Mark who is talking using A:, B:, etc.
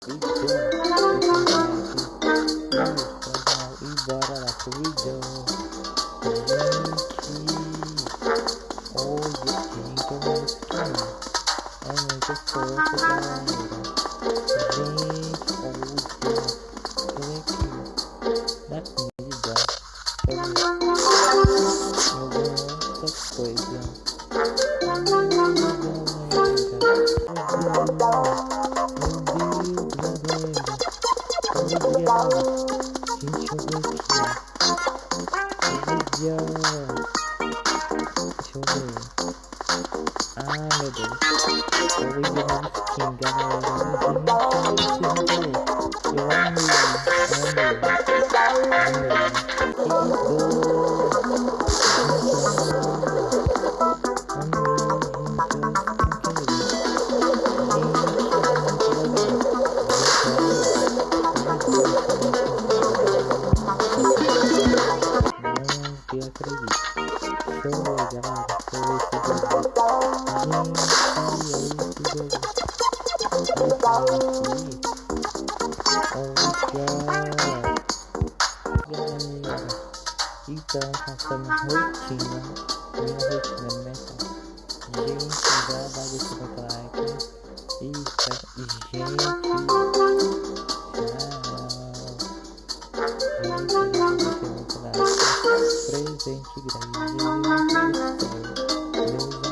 A: E bora lá pro vídeo. Gente, olha, gente, olha isso aqui. É muito fofo, galera. Gente, olha aqui. Da comida. Eu ganhei muita coisa. Meu Deus, galera. Gente, eu vou aqui. Legal. Deixa eu ver. Ah, meu Deus. Eu vou ver uma skin, galera. Gente, esse robô. Eu amei. Que bom. Eu acredito. Show, galera. Foi esse jogo. Gente, esse jogo. Galera. Então, passando rotina. Minha rotina mental. Gente, já vai deixar o like. E gente. Presente grande do céu.